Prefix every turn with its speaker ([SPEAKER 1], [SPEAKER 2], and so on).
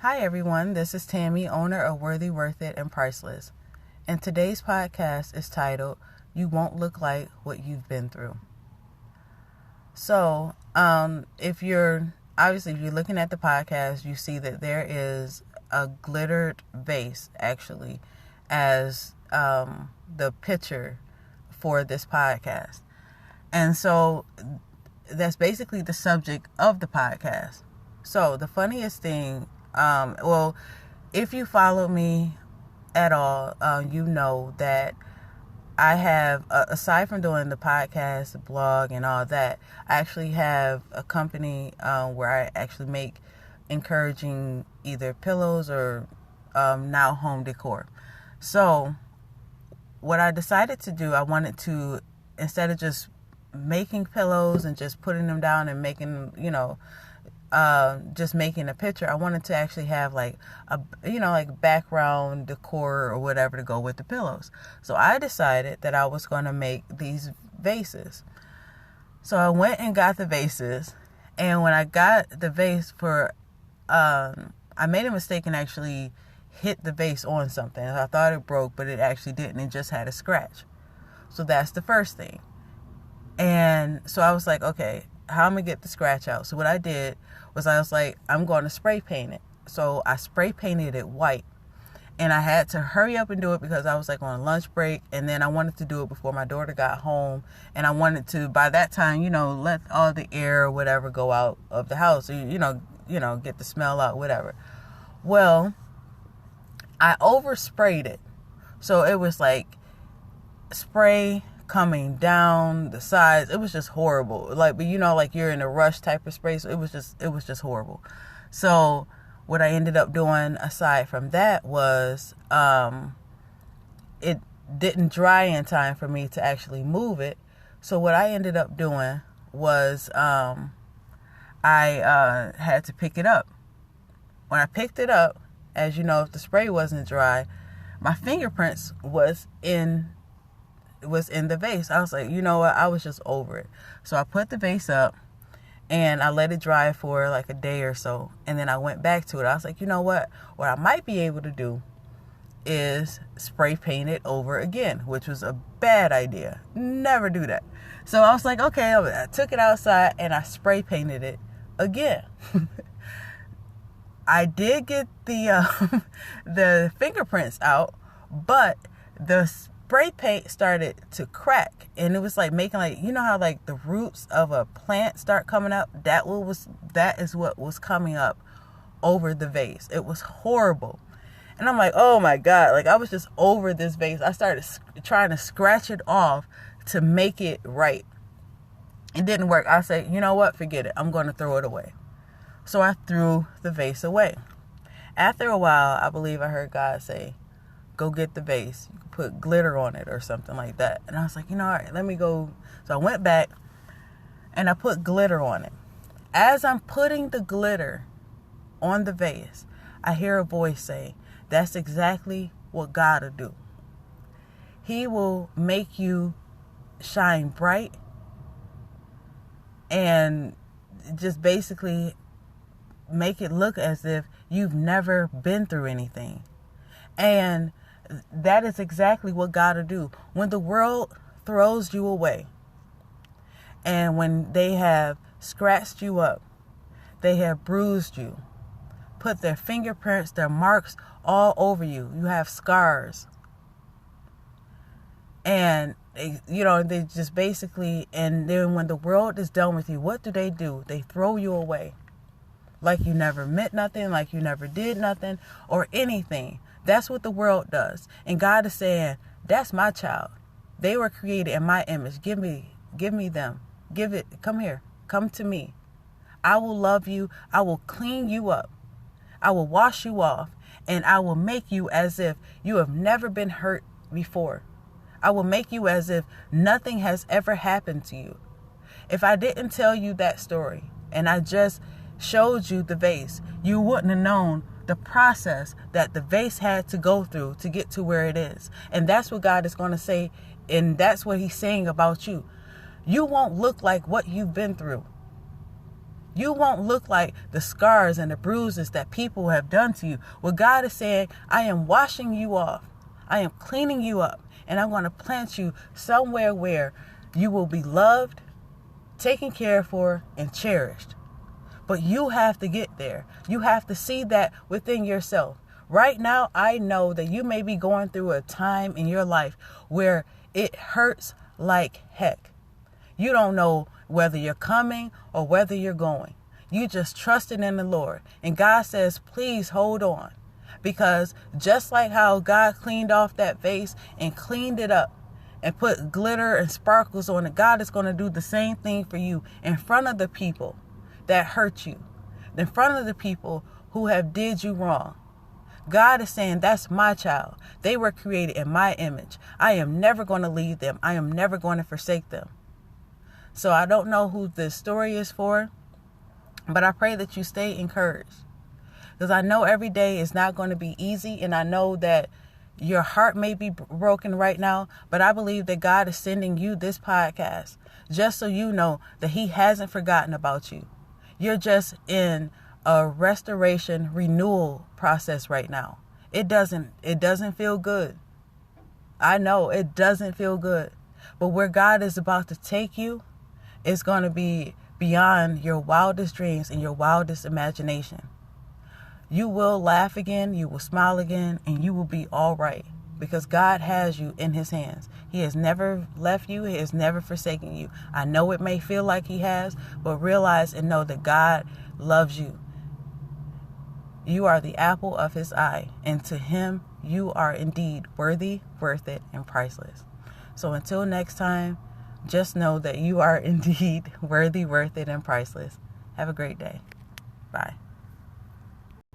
[SPEAKER 1] Hi everyone, this is Tammy, owner of Worthy, Worth It, and Priceless. And today's podcast is titled, You Won't Look Like What You've Been Through. So, if you're looking at the podcast, you see that there is a glittered vase actually as the picture for this podcast. And so that's basically the subject of the podcast. So the funniest thing, if you follow me at all, you know that I have, aside from doing the podcast, the blog, and all that, I actually have a company where I actually make encouraging either pillows or now home decor. So what I decided to do, I wanted to, instead of just making pillows and just putting them down and making, just making a picture, I wanted to actually have like background decor or whatever to go with the pillows. So I decided that I was going to make these vases. So I went and got the vases, and when I got the vase I made a mistake and actually hit the vase on something. I thought it broke, but it actually didn't. It just had a scratch. So that's the first thing. And so I was like, okay, how am I going to get the scratch out? So what I did was I'm going to spray paint it. So I spray painted it white. And I had to hurry up and do it because I was like on a lunch break. And then I wanted to do it before my daughter got home. And I wanted to, by that time, let all the air or whatever go out of the house. Get the smell out, whatever. Well, I oversprayed it. So it was like spray coming down the sides. It was just horrible. But you're in a rush type of spray. So it was just horrible. So what I ended up doing aside from that was, it didn't dry in time for me to actually move it. So what I ended up doing was, I had to pick it up. When I picked it up, as you know, if the spray wasn't dry, my fingerprints was in the vase. I was like, you know what? I was just over it. So I put the vase up and I let it dry for like a day or so. And then I went back to it. I was like, you know what? What I might be able to do is spray paint it over again, which was a bad idea. Never do that. So I was like, okay, I took it outside and I spray painted it again. I did get the fingerprints out, but the spray paint started to crack, and it was like making how like the roots of a plant start coming up. That is what was coming up over the vase. It was horrible, and I'm like, oh my God! Like I was just over this vase. I started trying to scratch it off to make it right. It didn't work. I said, you know what? Forget it. I'm going to throw it away. So I threw the vase away. After a while, I believe I heard God say, go get the vase. You can put glitter on it or something like that. And I was like, all right, let me go. So I went back and I put glitter on it. As I'm putting the glitter on the vase, I hear a voice say, that's exactly what God will do. He will make you shine bright and just basically make it look as if you've never been through anything. And that is exactly what God will do. When the world throws you away, and when they have scratched you up, they have bruised you, put their fingerprints, their marks all over you. You have scars. And, they just basically, and then when the world is done with you, what do? They throw you away. Like you never meant nothing, like you never did nothing or anything. That's what the world does. And God is saying, that's my child. They were created in my image. Give me them. Come here. Come to me. I will love you. I will clean you up. I will wash you off. And I will make you as if you have never been hurt before. I will make you as if nothing has ever happened to you. If I didn't tell you that story and I just showed you the vase, you wouldn't have known the process that the vase had to go through to get to where it is. And that's what God is going to say. And that's what he's saying about you. You won't look like what you've been through. You won't look like the scars and the bruises that people have done to you. What God is saying, I am washing you off. I am cleaning you up. And I'm going to plant you somewhere where you will be loved, taken care for, and cherished. But you have to get there. You have to see that within yourself. Right now, I know that you may be going through a time in your life where it hurts like heck. You don't know whether you're coming or whether you're going. You just trusted in the Lord. And God says, please hold on. Because just like how God cleaned off that vase and cleaned it up and put glitter and sparkles on it, God is going to do the same thing for you in front of the people that hurt you, in front of the people who have did you wrong. God is saying, that's my child. They were created in my image. I am never going to leave them. I am never going to forsake them. So I don't know who this story is for, but I pray that you stay encouraged. Because I know every day is not going to be easy, and I know that your heart may be broken right now, but I believe that God is sending you this podcast just so you know that He hasn't forgotten about you. You're just in a restoration renewal process right now. It doesn't feel good. I know it doesn't feel good, but where God is about to take you is going to be beyond your wildest dreams and your wildest imagination. You will laugh again, you will smile again, and you will be all right because God has you in His hands. He has never left you. He has never forsaken you. I know it may feel like He has, but realize and know that God loves you. You are the apple of His eye, and to Him, you are indeed worthy, worth it, and priceless. So until next time, just know that you are indeed worthy, worth it, and priceless. Have a great day. Bye.